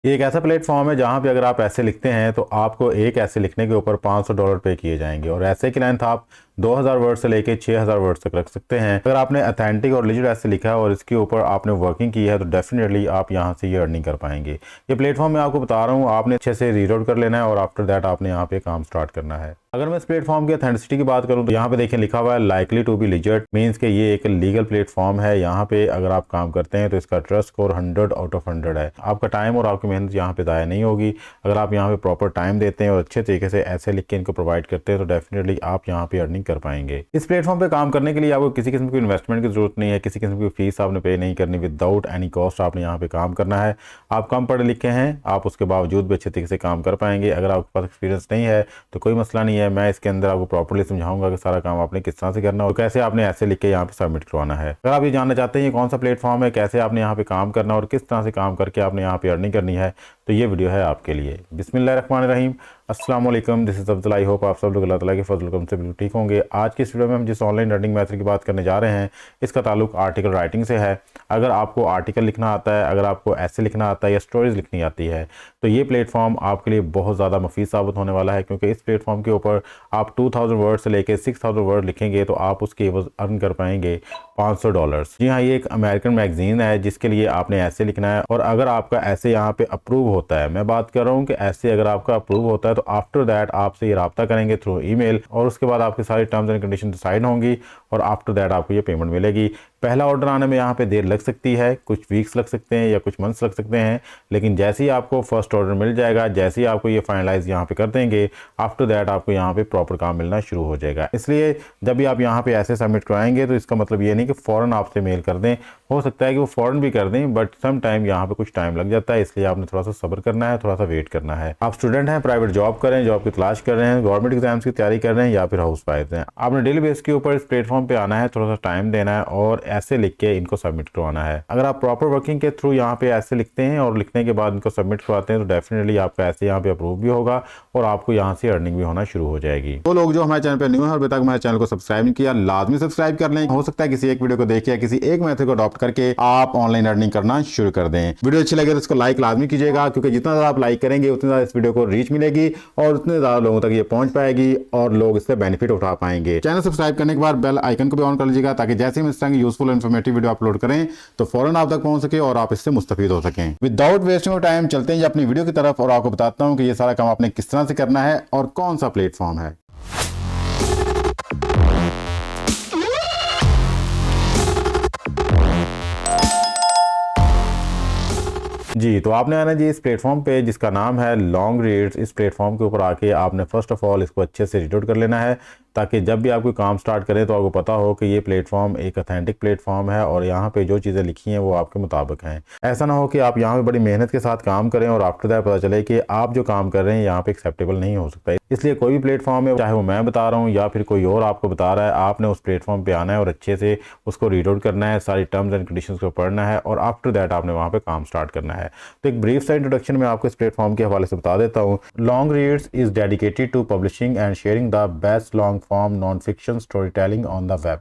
ये एक ऐसा प्लेटफॉर्म है जहां पे अगर आप ऐसे लिखते हैं तो आपको एक ऐसे लिखने के ऊपर $500 पे किए जाएंगे और ऐसे की लेंथ आप 2000 वर्ड से लेके 6000 वर्ड तक रख सकते हैं। अगर आपने अथेंटिक और लिजिट ऐसे लिखा है और इसके ऊपर आपने वर्किंग की है तो डेफिनेटली आप यहां से ये अर्निंग कर पाएंगे। ये प्लेटफॉर्म मैं आपको बता रहा हूँ, आपने अच्छे से रीड आउट कर लेना है और आफ्टर दैट आपने यहाँ पे काम स्टार्ट करना है। अगर मैं इस प्लेटफॉर्म की अथेंटिसिटी की बात करूं तो यहाँ पे देखें लिखा हुआ है likely to be legit, means के ये एक लीगल प्लेटफॉर्म है। यहाँ पे अगर आप काम करते हैं तो इसका ट्रस्ट स्कोर 100 आउट ऑफ 100 है। आपका टाइम और आपकी मेहनत यहाँ पे ज़ाया नहीं होगी। अगर आप यहाँ पे प्रॉपर टाइम देते हैं और अच्छे तरीके से ऐसे लिख के इनको प्रोवाइड करते हैं तो डेफिनेटली आप यहाँ पे अर्निंग कर पाएंगे। इस प्लेटफॉर्म पे काम करने के लिए आपको किसी किस्म की इन्वेस्टमेंट की जरूरत नहीं है, किसी किस्म की फीस आपने पे नहीं करनी। विदाउट एनी कॉस्ट आपने यहाँ पे काम करना है। आप कम पढ़े लिखे हैं, आप उसके बावजूद भी अच्छे तरीके से काम कर पाएंगे। अगर आपके पास एक्सपीरियंस नहीं है तो कोई मसला नहीं है, मैं इसके अंदर आपको प्रॉपर्ली समझाऊंगा कि सारा काम आपने किस तरह से करना है और कैसे आपने ऐसे लिख के यहाँ पे सबमिट करवाना है। अगर आप ये जानना चाहते हैं ये कौन सा प्लेटफॉर्म है, कैसे आपने यहाँ पे काम करना और किस तरह से काम करके आपने यहाँ पे अर्निंग करनी है, तो ये वीडियो है आपके लिए। बिस्मिल्लाहिर्रहमानिर्रहीम, अस्सलाम वालेकुम, this is Afzal. I hope आप सब लोग अल्लाह ताला के फजल करम से बिल्कुल ठीक होंगे। आज की इस वीडियो में हम जिस ऑनलाइन अर्निंग मेथड की बात करने जा रहे हैं इसका ताल्लुक आर्टिकल राइटिंग से है। अगर आपको आर्टिकल लिखना आता है, अगर आपको ऐसे लिखना आता है या स्टोरीज लिखनी आती है तो ये प्लेटफॉर्म आपके लिए बहुत ज़्यादा मुफीद साबित होने वाला है, क्योंकि इस प्लेटफॉर्म के ऊपर आप 2000 वर्ड से लेकर 6000 वर्ड लिखेंगे तो आप उसके एवज अर्न कर पाएंगे $500। जी हाँ, ये एक अमेरिकन मैगजीन है जिसके लिए आपने ऐसे लिखना है और अगर आपका ऐसे यहाँ पे अप्रूव होता है, मैं बात कर रहा हूँ कि ऐसे अगर आपका अप्रूव होता है तो आफ्टर दैट आपसे ये रब्ता करेंगे थ्रू ईमेल और उसके बाद आपकी सारी टर्म्स एंड कंडीशन डिसाइड होंगी और आफ्टर दैट आपको ये पेमेंट मिलेगी। पहला ऑर्डर आने में यहाँ पे देर लग सकती है, कुछ वीक्स लग सकते हैं या कुछ मंथ्स लग सकते हैं, लेकिन जैसे ही आपको फर्स्ट ऑर्डर मिल जाएगा, जैसे ही आपको ये फाइनलाइज यहाँ पे कर देंगे, आफ्टर दैट आपको यहाँ पे प्रॉपर काम मिलना शुरू हो जाएगा। इसलिए जब भी आप यहाँ पे ऐसे सबमिट करवाएंगे तो इसका मतलब ये नहीं कि फ़ौरन आपसे मेल कर दें। हो सकता है कि वो फ़ौरन भी कर दें, बट सम टाइम यहाँ पे कुछ टाइम लग जाता है, इसलिए आपने थोड़ा सा सब्र करना है, थोड़ा सा वेट करना है। आप स्टूडेंट हैं, प्राइवेट जॉब कर रहे हैं, जॉब की तलाश कर रहे हैं, गवर्नमेंट एग्जाम्स की तैयारी कर रहे हैं या फिर हाउस वाइफ हैं, आपने डेली बेस के ऊपर इस प्लेटफॉर्म पे आना है, थोड़ा सा टाइम देना है और ऐसे लिख के इनको सबमिट करवाना है। अगर आप प्रॉपर वर्किंग के थ्रू यहाँ पे ऐसे लिखते हैं और लिखने के बाद इनको सबमिट करवाते हैं तो डेफिनेटली आपका ऐसे यहाँ पे अप्रूव भी होगा और आपको यहाँ से अर्निंग भी होना शुरू हो जाएगी। तो लोग जो हमारे चैनल पे न्यू है और अभी तक हमारे चैनल को सब्सक्राइब नहीं किया, लाजमी सब्सक्राइब कर लें। हो सकता है किसी एक वीडियो को देख या किसी एक मेथड को अडॉप्ट करके आप ऑनलाइन अर्निंग करना शुरू कर दें। वीडियो अच्छी लगे तो इसको लाइक लाजमी कीजिएगा, क्योंकि जितना ज़्यादा आप लाइक करेंगे उतनी ज़्यादा इस वीडियो को रीच मिलेगी और उतने ज़्यादा लोगों तक ये पहुंच पाएगी और लोग इससे बेनिफिट उठा पाएंगे। चैनल सब्सक्राइब करने के बाद बेल आइकन को भी ऑन कर लीजिएगा ताकि जैसे हम इस तरह की यूजफुल इन्फॉर्मेटिव वीडियो अपलोड करें तो फौरन आप तक पहुंच सके और आप इससे मुस्तफीद हो सकें। विदाउट वेस्टिंग ऑफ टाइम चलते हैं अपनी वीडियो की तरफ और आपको बताता हूं कि ये सारा काम आपने किस तरह से करना है और कौन सा प्लेटफॉर्म है। जी, तो आपने आना जी इस प्लेटफॉर्म पे जिसका नाम है लॉन्ग रीड्स। इस प्लेटफॉर्म के ऊपर आके आपने फर्स्ट ऑफ ऑल इसको अच्छे से रीड आउट कर लेना है ताकि जब भी आप कोई काम स्टार्ट करें तो आपको पता हो कि ये प्लेटफॉर्म एक अथेंटिक प्लेटफॉर्म है और यहाँ पे जो चीज़ें लिखी हैं वो आपके मुताबिक हैं। ऐसा ना हो कि आप यहाँ पे बड़ी मेहनत के साथ काम करें और आफ्टर दैट पता चले कि आप जो काम कर रहे हैं यहाँ पे एक्सेप्टेबल नहीं हो सकता। इसलिए कोई भी प्लेटफॉर्म है, चाहे वो मैं बता रहा हूँ या फिर कोई और आपको बता रहा है, आपने उस प्लेटफॉर्म पे आना है और अच्छे से उसको रीड आउट करना है, सारी टर्म्स एंड कंडीशंस को पढ़ना है और आफ्टर दैट आपने वहाँ पे काम स्टार्ट करना है। तो एक ब्रीफ सा इंट्रोडक्शन में आपको इस प्लेटफॉर्म के हवाले से बता देता हूँ। Longreads is dedicated to publishing and sharing the best long form non fiction storytelling on the web.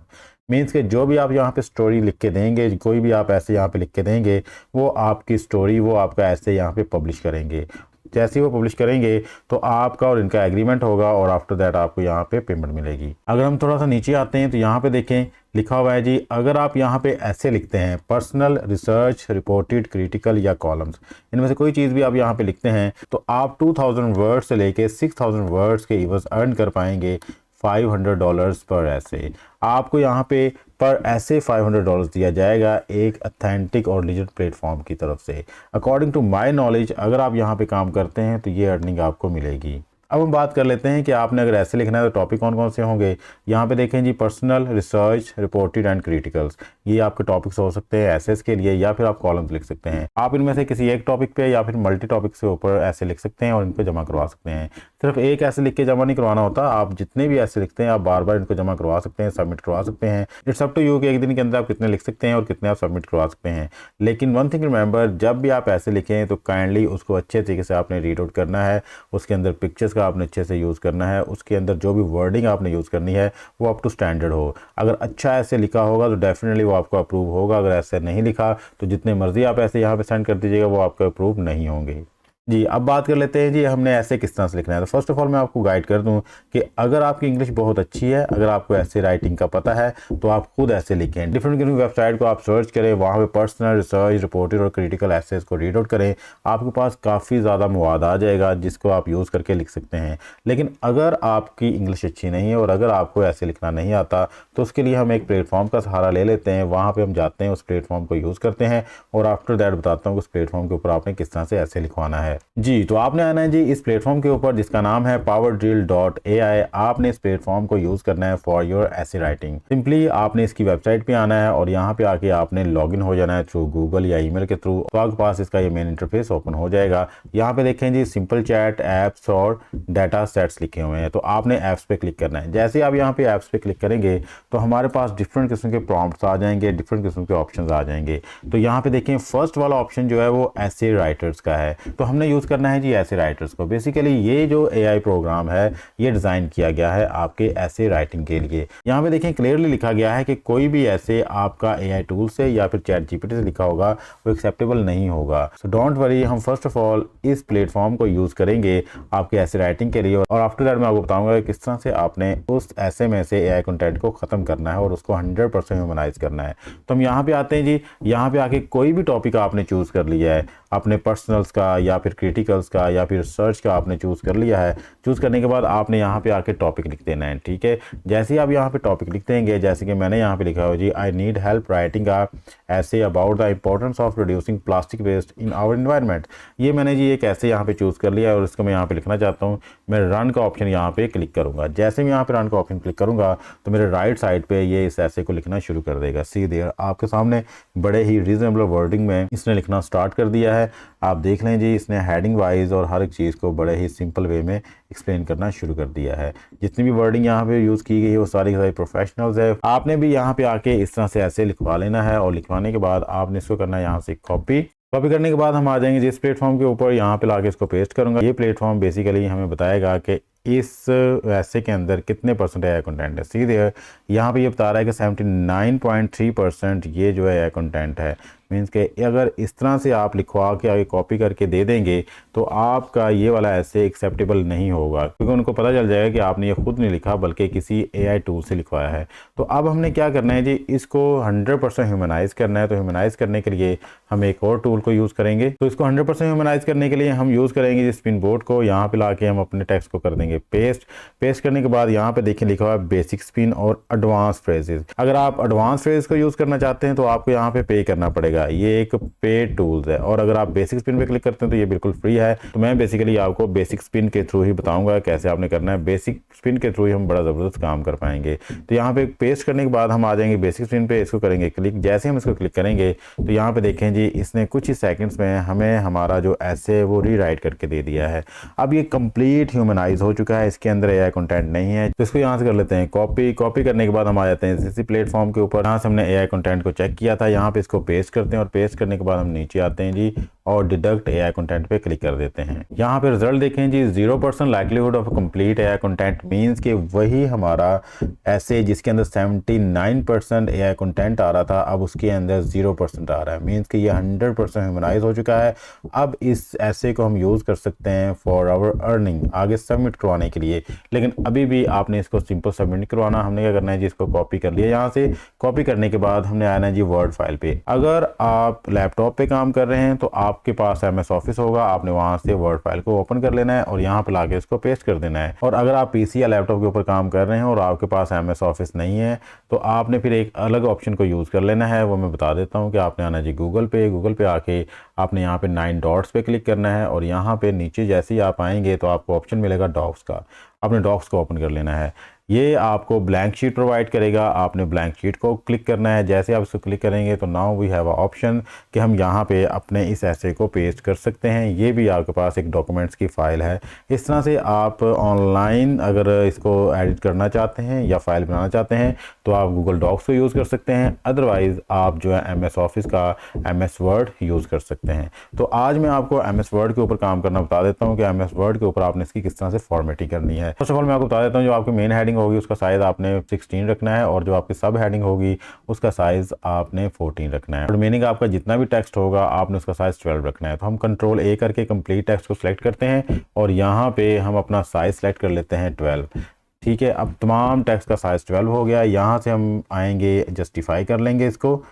Means के जो भी आप यहाँ पे स्टोरी लिख के देंगे, कोई भी आप ऐसे यहाँ पे लिख के देंगे, वो आपकी स्टोरी वो आपका ऐसे यहाँ पे पब्लिश करेंगे। जैसे ही वो पब्लिश करेंगे तो आपका और इनका एग्रीमेंट होगा और आफ्टर दैट आपको यहाँ पे पेमेंट मिलेगी। अगर हम थोड़ा सा नीचे आते हैं तो यहाँ पे देखें लिखा हुआ है जी, अगर आप यहाँ पे ऐसे लिखते हैं पर्सनल, रिसर्च, रिपोर्टेड, क्रिटिकल या कॉलम्स, इनमें से कोई चीज़ भी आप यहाँ पे लिखते हैं तो आप 2000 वर्ड से लेके 6000 वर्ड्स के एवज अर्न कर पाएंगे $500 पर ऐसे। आपको यहाँ पे पर ऐसे $500 दिया जाएगा एक अथेंटिक और लिजिट प्लेटफॉर्म की तरफ से। अकॉर्डिंग टू माय नॉलेज अगर आप यहाँ पे काम करते हैं तो ये अर्निंग आपको मिलेगी। अब हम बात कर लेते हैं कि आपने अगर ऐसे लिखना है तो टॉपिक कौन कौन से होंगे। यहाँ पे देखें जी, पर्सनल, रिसर्च, रिपोर्टेड एंड क्रिटिकल्स, ये आपके टॉपिक्स हो सकते हैं एसेस के लिए या फिर आप कॉलम्स लिख सकते हैं। आप इनमें से किसी एक टॉपिक पे या फिर मल्टी टॉपिक से ऊपर ऐसे लिख सकते हैं और इन पे जमा करवा सकते हैं। सिर्फ एक ऐसे लिख के जमा नहीं करवाना होता, आप जितने भी ऐसे लिखते हैं आप बार बार इनको जमा करवा सकते हैं, सबमिट करवा सकते हैं। इट्स अप टू यू कि एक दिन के अंदर आप कितने लिख सकते हैं और कितने आप सबमिट करवा सकते हैं। लेकिन वन थिंग रिमेंबर, जब भी आप ऐसे लिखें तो काइंडली उसको अच्छे तरीके से आपने रीड आउट करना है, उसके अंदर पिक्चर्स का आपने अच्छे से यूज़ करना है, उसके अंदर जो भी वर्डिंग आपने यूज़ करनी है वो अप टू स्टैंडर्ड हो। अगर अच्छा ऐसे लिखा होगा तो डेफिनेटली वो आपको अप्रूव होगा, अगर ऐसे नहीं लिखा तो जितने मर्जी आप ऐसे यहाँ पे सेंड कर दीजिएगा वो आपको अप्रूव नहीं होंगे। जी, अब बात कर लेते हैं जी हमने ऐसे किस तरह से लिखना है। तो फर्स्ट ऑफ ऑल मैं आपको गाइड कर दूं कि अगर आपकी इंग्लिश बहुत अच्छी है, अगर आपको ऐसे राइटिंग का पता है, तो आप खुद ऐसे लिखें। डिफरेंट डिफरेंट वेबसाइट को आप सर्च करें, वहाँ पे पर्सनल रिसर्च रिपोर्टेड और क्रिटिकल एसेस को रीड आउट करें। आपके पास काफ़ी ज़्यादा मवाद आ जाएगा जिसको आप यूज़ करके लिख सकते हैं। लेकिन अगर आपकी इंग्लिश अच्छी नहीं है और अगर आपको ऐसे लिखना नहीं आता, तो उसके लिए हम एक प्लेटफॉर्म का सहारा ले लेते हैं। वहाँ पर हम जाते हैं, उस प्लेटफॉर्म को यूज़ करते हैं और आफ्टर दैट बताता हूँ कि उस प्लेटफॉर्म के ऊपर आपने किस तरह से ऐसे लिखवाना है। जी, तो आपने आना है जी इस प्लेटफॉर्म के ऊपर जिसका नाम है powerdrill.ai। आपने इस प्लेटफॉर्म को यूज़ करना है फॉर योर ऐसे राइटिंग। सिंपली आपने इसकी वेबसाइट पे आना है और यहाँ पे आके आपने लॉगिन हो जाना है थ्रू गूगल या ईमेल के थ्रू। तो आपके पास इसका ये मेन इंटरफेस ओपन हो जाएगा। यहाँ पे देखें जी सिंपल चैट, एप्स और डाटा सेट्स लिखे हुए हैं। तो आपने एप्स पे क्लिक करना है। जैसे आप यहाँ पे एप्स पे क्लिक करेंगे तो हमारे पास डिफरेंट किस्म के प्रॉम्प्ट्स आ जाएंगे, डिफरेंट किस्म के ऑप्शंस आ जाएंगे। तो यहाँ पे देखें फर्स्ट वाला ऑप्शन जो है वो ऐसे राइटर्स का है। तो हमने यूज़ करना है जी ऐसे राइटर्स को। बेसिकली ये जो एआई प्रोग्राम है ये डिज़ाइन किया गया है आपके ऐसे राइटिंग के लिए। यहाँ पे देखें क्लियरली लिखा गया है कि कोई भी ऐसे आपका एआई टूल से या फिर चैट जीपीटी से लिखा होगा वो एक्सेप्टेबल नहीं होगा। सो डोंट वरी, हम फर्स्ट ऑफ ऑल इस प्लेटफॉर्म को यूज़ करेंगे आपके ऐसे राइटिंग के लिए और आफ्टर दैट मैं आपको बताऊंगा किस तरह से आपने उस ऐसे में से एआई कंटेंट को ख़त्म करना है और उसको 100% ह्यूमनाइज करना है। तो हम यहाँ पे आते हैं जी। यहाँ पे आके कोई भी टॉपिक आपने चूज़ कर लिया है, अपने पर्सनल्स का या फिर क्रिटिकल्स का या फिर सर्च का आपने चूज़ कर लिया है। चूज़ करने के बाद आपने यहाँ पे आके टॉपिक लिख देना है, ठीक है। जैसे ही आप यहाँ पे टॉपिक लिख देंगे, जैसे कि मैंने यहाँ पे लिखा हो जी, I need help writing a essay about the importance of reducing plastic waste in our environment. ये मैंने जी एक ऐसे यहाँ पे चूज़ कर लिया है और इसको मैं यहाँ पे लिखना चाहता हूँ। मैं रन का ऑप्शन यहाँ पे क्लिक करूँगा। जैसे मैं यहाँ पे रन का ऑप्शन क्लिक करूँगा तो मेरे राइट साइड पे ये इस ऐसे को लिखना शुरू कर देगा। सी देयर, आपके सामने बड़े ही रीजनेबल वर्डिंग में इसने लिखना स्टार्ट कर दिया है। आप देख लें जी इसने हेडिंग वाइज और हर एक चीज़ को बड़े ही सिंपल वे में एक्सप्लेन करना शुरू कर दिया है। जितनी भी वर्डिंग यहाँ पे यूज़ की गई है वो सारी सारी प्रोफेशनल्स है। आपने भी यहाँ पे आके इस तरह से ऐसे लिखवा लेना है और लिखवाने के बाद आपने इसको करना है यहाँ से कॉपी करने के बाद हम आ जाएंगे जिस प्लेटफॉर्म के ऊपर, यहाँ पे लाके इसको पेस्ट करूँगा। ये प्लेटफॉर्म बेसिकली हमें बताएगा कि इस ऐसे के अंदर कितने परसेंट एआई कंटेंट है। सीधे यहाँ पे ये बता रहा है कि 79.3% ये जो है एआई कंटेंट है। मीन्स के अगर इस तरह से आप लिखवा के आगे कॉपी करके दे देंगे तो आपका ये वाला ऐसे एक्सेप्टेबल नहीं होगा, क्योंकि उनको पता चल जाएगा कि आपने ये खुद नहीं लिखा बल्कि किसी एआई टूल से लिखवाया है। तो अब हमने क्या करना है जी, इसको 100% ह्यूमनाइज करना है। तो ह्यूमनाइज करने के लिए हम एक और टूल को यूज़ करेंगे। तो इसको 100% ह्यूमनाइज करने के लिए हम यूज़ करेंगे स्पिन बोर्ड को। यहाँ पे लाके हम अपने टेक्स्ट को कर देंगे पेस्ट करने के बाद यहाँ पे देखिए लिखा हुआ है बेसिक स्पिन और एडवांस फ्रेजेस। अगर आप एडवांस फ्रेज को यूज़ करना चाहते हैं तो आपको यहाँ पे पे करना पड़ेगा। ये एक पेड टूल्स है और अगर आप बेसिक स्पिन पे क्लिक करते हैं तो ये बिल्कुल फ्री है। तो मैं बेसिकली आपको बेसिक स्पिन के थ्रू ही बताऊंगा कैसे आपने करना है। बेसिक स्पिन के थ्रू ही हम बड़ा ज़बरदस्त काम कर पाएंगे। तो यहाँ पे पेस्ट करने के बाद हम आ जाएंगे बेसिक स्पिन पे, इसको करेंगे क्लिक। जैसे हम इसको क्लिक करेंगे तो यहाँ पे देखें जी इसने कुछ ही सेकंड्स में हमें हमारा जो ऐसे वो रीराइट करके दे दिया है। अब ये कंप्लीट ह्यूमनाइज हो चुका है, इसके अंदर एआई कंटेंट नहीं है। तो इसको यहाँ से कर लेते हैं कॉपी करने के बाद हम आ जाते हैं इसी प्लेटफॉर्म के ऊपर। यहाँ से हमने एआई कंटेंट को चेक किया था, यहाँ पे इसको पेस्ट करते हैं और पेस्ट करने के बाद हम नीचे आते हैं जी और डिडक्ट एआई कंटेंट पे क्लिक कर देते हैं। यहाँ पे रिजल्ट देखें जी 0% likelihood of complete AI content. Means कि वही हमारा ऐसे जिसके अंदर 79% एआई कंटेंट आ रहा था अब उसके अंदर 0% आ रहा है। मींस कि ये 100% ह्यूमनाइज हो चुका है। अब इस ऐसे को हम यूज़ कर सकते हैं फॉर आवर अर्निंग, आगे सबमिट करवाने के लिए। लेकिन अभी भी आपने इसको सिंपल सबमिट नहीं करवाना। हमने क्या करना है जी, इसको कॉपी कर लिया। यहाँ से कॉपी करने के बाद हमने आना है जी वर्ड फाइल पे। अगर आप लैपटॉप पे काम कर रहे हैं तो आपके पास MS ऑफिस होगा, आपने वहां से वर्ड फाइल को ओपन कर लेना है और यहाँ पे लाके इसको पेस्ट कर देना है। और अगर आप PC या लैपटॉप के ऊपर काम कर रहे हैं और आपके पास MS ऑफिस नहीं है तो आपने फिर एक अलग ऑप्शन को यूज़ कर लेना है। वो मैं बता देता हूँ कि आपने आना जी गूगल पे आके आपने यहाँ पे 9 डॉट्स पे क्लिक करना है और यहाँ पे नीचे जैसे ही आप आएंगे तो आपको ऑप्शन मिलेगा डॉक्स का। आपने डॉक्स को ओपन कर लेना है। ये आपको ब्लैंक शीट प्रोवाइड करेगा, आपने ब्लैंक शीट को क्लिक करना है। जैसे आप इसको क्लिक करेंगे तो now we have a option कि हम यहाँ पे अपने इस ऐसे को पेस्ट कर सकते हैं। ये भी आपके पास एक डॉक्यूमेंट्स की फ़ाइल है। इस तरह से आप ऑनलाइन अगर इसको एडिट करना चाहते हैं या फाइल बनाना चाहते हैं तो आप गूगल डॉक्स को यूज़ कर सकते हैं। अदरवाइज़ आप जो है MS ऑफिस का MS वर्ड यूज़ कर सकते हैं। तो आज मैं आपको MS वर्ड के ऊपर काम करना बता देता हूँ कि MS वर्ड के ऊपर आपने इसकी किस तरह से फॉर्मेटिंग करनी है। फर्स्ट ऑफ ऑल मैं आपको बता देता हूँ जो आपकी मेन हेडिंग हेडिंग होगी उसका साइज़ आपने 16 रखना है, और जो आपकी सब हेडिंग होगी उसका साइज़ आपने 14 रखना है। मीनिंग आपका जितना भी टेक्स्ट होगा आपने उसका साइज़ 12 रखना है। तो हम कंट्रोल ए करके कंप्लीट टेक्स्ट को सिलेक्ट करते हैं और यहाँ पे हम अपना साइज़ सेलेक्ट कर लेते हैं 12। ठीक है, अब तमाम टेक्स्ट का साइज़ 12 हो गया। यहाँ से हम आएंगे, जस्टिफाई कर लेंगे इसको,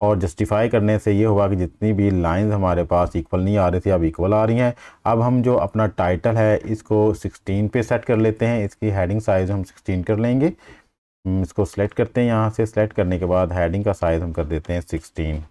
और जस्टिफाई करने से ये होगा कि जितनी भी लाइंस हमारे पास इक्वल नहीं आ रही थी अब इक्वल आ रही हैं। अब हम जो अपना टाइटल है इसको 16 पे सेट कर लेते हैं, इसकी हेडिंग साइज़ हम 16 कर लेंगे। इसको सेलेक्ट करते हैं, यहाँ से सेलेक्ट करने के बाद हेडिंग का साइज़ हम कर देते हैं 16।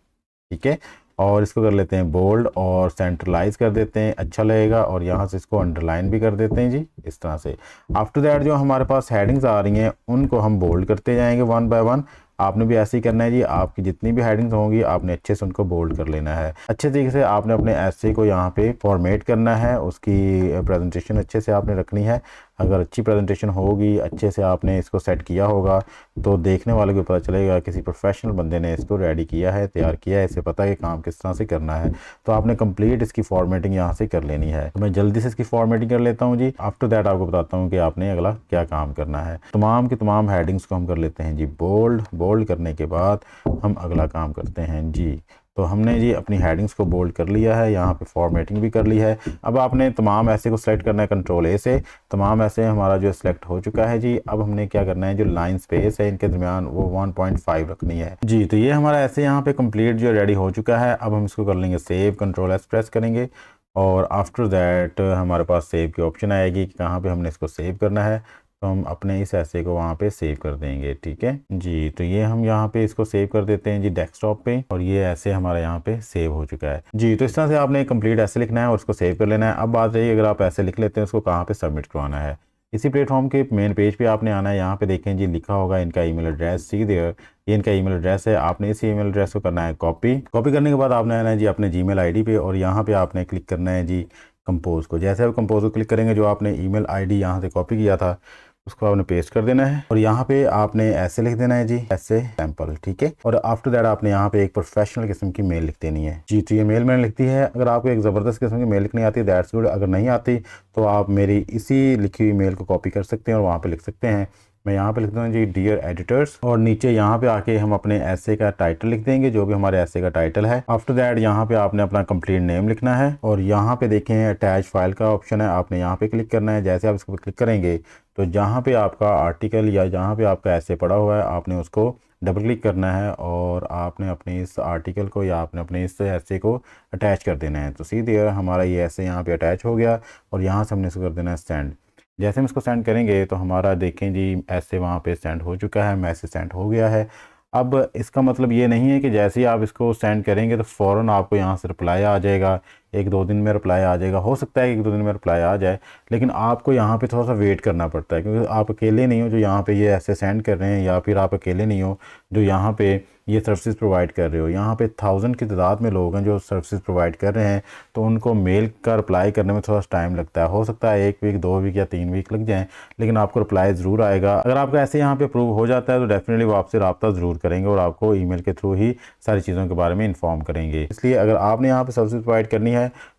ठीक है, और इसको कर लेते हैं बोल्ड और सेंट्रलाइज कर देते हैं, अच्छा लगेगा। और यहाँ से इसको अंडरलाइन भी कर देते हैं जी, इस तरह से। आफ्टर दैट जो हमारे पास हेडिंग्स आ रही हैं उनको हम बोल्ड करते जाएंगे वन बाय वन। आपने भी ऐसे ही करना है जी, आपकी जितनी भी हेडिंग्स होंगी आपने अच्छे से उनको बोल्ड कर लेना है। अच्छे तरीके से आपने अपने ऐसे को यहाँ पे फॉर्मेट करना है, उसकी प्रेजेंटेशन अच्छे से आपने रखनी है। अगर अच्छी प्रेजेंटेशन होगी, अच्छे से आपने इसको सेट किया होगा, तो देखने वाले को पता चलेगा किसी प्रोफेशनल बंदे ने इसको रेडी किया है, तैयार किया है, इसे पता है कि काम किस तरह से करना है। तो आपने कंप्लीट इसकी फॉर्मेटिंग यहाँ से कर लेनी है। तो मैं जल्दी से इसकी फॉर्मेटिंग कर लेता हूँ जी। आफ्टर दैट आपको बताता हूँ कि आपने अगला क्या काम करना है। तमाम की तमाम हेडिंग्स को हम कर लेते हैं जी बोल्ड करने के बाद हम अगला काम करते हैं जी। तो हमने जी अपनी हेडिंग्स को बोल्ड कर लिया है, यहाँ पे फॉर्मेटिंग भी कर ली है। अब आपने तमाम ऐसे को सिलेक्ट करना है कंट्रोल ए से। तमाम ऐसे हमारा जो सिलेक्ट हो चुका है जी। अब हमने क्या करना है, जो लाइन स्पेस है इनके दरमियान वो 1.5 रखनी है जी। तो ये हमारा ऐसे यहाँ पे कंप्लीट जो रेडी हो चुका है। अब हम इसको कर लेंगे सेव, कंट्रोल एस प्रेस करेंगे और आफ्टर दैट हमारे पास सेव की ऑप्शन आएगी कि कहाँ पे हमने इसको सेव करना है। तो हम अपने इस ऐसे को वहाँ पे सेव कर देंगे। ठीक है जी, तो ये हम यहाँ पे इसको सेव कर देते हैं जी डेस्कटॉप पे, और ये ऐसे हमारा यहाँ पे सेव हो चुका है जी। तो इस तरह से आपने कंप्लीट ऐसे लिखना है और उसको सेव कर लेना है। अब बात रही अगर आप ऐसे लिख लेते हैं उसको कहाँ पे सबमिट करवाना है। इसी प्लेटफॉर्म के मेन पेज पे आपने आना है। यहाँ पे देखें जी लिखा होगा इनका ईमेल एड्रेस, सी देयर, ये इनका ईमेल एड्रेस है। आपने इस ईमेल एड्रेस को करना है कॉपी करने के बाद आपने आना है जी अपने जीमेल आईडी पे, और यहाँ पे आपने क्लिक करना है जी कंपोज को। जैसे आप कंपोज को क्लिक करेंगे जो आपने ईमेल आईडी यहाँ से कॉपी किया था उसको आपने पेस्ट कर देना है, और यहाँ पे आपने ऐसे लिख देना है जी, ऐसे सैंपल। ठीक है, और आफ्टर दैट आपने यहाँ पे एक प्रोफेशनल किस्म की मेल लिख देनी है जी। तो ये मेल मैंने लिखती है। अगर आपको एक ज़बरदस्त किस्म की मेल लिखनी आती है दैट्स गुड, अगर नहीं आती तो आप मेरी इसी लिखी हुई मेल को कॉपी कर सकते हैं और वहाँ पर लिख सकते हैं। मैं यहाँ पे लिखता हूँ जी डियर एडिटर्स, और नीचे यहाँ पे आके हम अपने ऐसे का टाइटल लिख देंगे, जो भी हमारे ऐसे का टाइटल है। आफ्टर दैट यहाँ पे आपने अपना कंप्लीट नेम लिखना है, और यहाँ पे देखें अटैच फाइल का ऑप्शन है, आपने यहाँ पे क्लिक करना है। जैसे आप इसको क्लिक करेंगे तो जहाँ पे आपका आर्टिकल या जहाँ पे आपका ऐसे पड़ा हुआ है आपने उसको डबल क्लिक करना है, और आपने अपने इस आर्टिकल को या आपने अपने इस ऐसे को अटैच कर देना है। तो सीधे हमारा ये ऐसे यहाँ पे अटैच हो गया, और यहाँ से हमने इसको कर देना है सेंड। जैसे हम इसको सेंड करेंगे तो हमारा देखें जी ऐसे वहाँ पे सेंड हो चुका है, मैसेज सेंड हो गया है। अब इसका मतलब ये नहीं है कि जैसे ही आप इसको सेंड करेंगे तो फ़ौरन आपको यहाँ से रिप्लाई आ जाएगा, एक दो दिन में रिप्लाई आ जाएगा। हो सकता है कि एक दो दिन में रिप्लाई आ जाए, लेकिन आपको यहाँ पे थोड़ा सा वेट करना पड़ता है, क्योंकि आप अकेले नहीं हो जो यहाँ पे ये ऐसे सेंड कर रहे हैं, या फिर आप अकेले नहीं हो जो यहाँ पे ये सर्विसेज प्रोवाइड कर रहे हो। यहाँ पे 1000 की तादाद में लोग हैं जो सर्विसेज प्रोवाइड कर रहे हैं, तो उनको मेल का रिप्लाई करने में थोड़ा सा टाइम लगता है। हो सकता है 1 वीक 2 वीक या 3 वीक लग जाएँ, लेकिन आपको रिप्लाई ज़रूर आएगा। अगर आपका ऐसे यहाँ पे अप्रूव हो जाता है तो डेफिनेटली वो आपसे रब्ता ज़रूर करेंगे और आपको ईमेल के थ्रू ही सारी चीज़ों के बारे में इन्फॉर्म करेंगे। इसलिए अगर आपने यहाँ पर सर्विसेज प्रोवाइड करनी है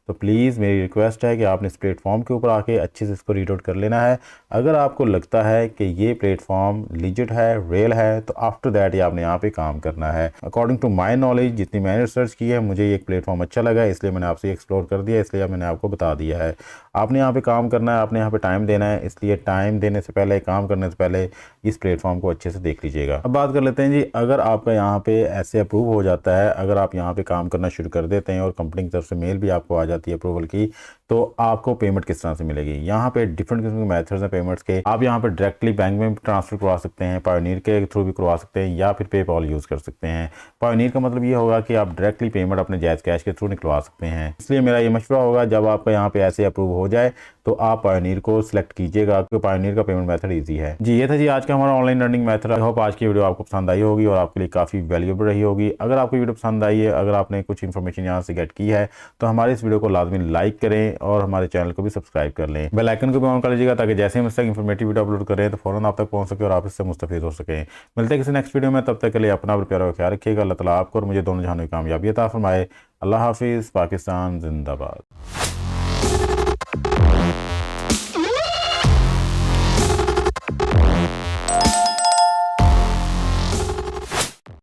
तो प्लीज़ मेरी रिक्वेस्ट है कि आपने इस प्लेटफॉर्म के ऊपर आके अच्छे से इसको रीड आउट कर लेना है। अगर आपको लगता है कि ये प्लेटफॉर्म लीजिट है, रियल है, तो आफ्टर दैट ही आपने यहाँ पे काम करना है। अकॉर्डिंग टू माय नॉलेज, जितनी मैंने रिसर्च की है, मुझे ये एक प्लेटफॉर्म अच्छा लगा, इसलिए मैंने आपसे एक्सप्लोर कर दिया, इसलिए मैंने आपको बता दिया है। आपने यहाँ पे काम करना है, आपने यहाँ पे टाइम देना है, इसलिए टाइम देने से पहले, काम करने से पहले इस प्लेटफॉर्म को अच्छे से देख लीजिएगा। अब बात कर लेते हैं जी, अगर आपका यहाँ पे ऐसे अप्रूव हो जाता है, अगर आप यहाँ पे काम करना शुरू कर देते हैं और कंपनी की तरफ से मेल भी आपको आ जाती है अप्रूवल की, तो आपको पेमेंट किस तरह से मिलेगी। यहाँ पे डिफरेंट किस्म के मेथड्स हैं पेमेंट्स के। आप यहाँ पे डायरेक्टली बैंक में ट्रांसफर करवा सकते हैं, पायोनियर के थ्रू भी करवा सकते हैं, या फिर पेपॉल यूज़ कर सकते हैं। पायोनियर का मतलब ये होगा कि आप डायरेक्टली पेमेंट अपने जायज़ कैश के थ्रू निकलवा सकते हैं। इसलिए मेरा ये मशवरा होगा, जब आपका यहाँ पे ऐसे अप्रूव हो जाए तो आप पायोनियर को सिलेक्ट कीजिएगा, क्योंकि पायोनियर का पेमेंट मेथड ईजी है जी। ये था जी आज का हमारा online learning method. I hope आज की वीडियो आपको पसंद आई होगी और आपके लिए काफ़ी वैल्यूएबल रही होगी। अगर आपको वीडियो पसंद आई है, अगर आपने कुछ इन्फॉर्मेशन यहाँ से गेट की है, तो हमारे इस वीडियो को लाजमी लाइक करें और हमारे चैनल को भी सब्सक्राइब कर लें। बेल आइकन को भी ऑन कर लीजिएगा, ताकि जैसे हम इस तक इन्फॉर्मेटिव वीडियो अपलोड करें तो फ़ौरन आप तक पहुँच सके और आप इससे मुस्तफ़ीद हो सकें। मिलते हैं किसी नेक्स्ट वीडियो में, तब तक के लिए अपना और प्यारा ख्याल रखिएगा। अल्लाह ताला आपको और मुझे दोनों जहानों की कामयाबी अता फरमाए। अल्लाह हाफिज़। पाकिस्तान जिंदाबाद।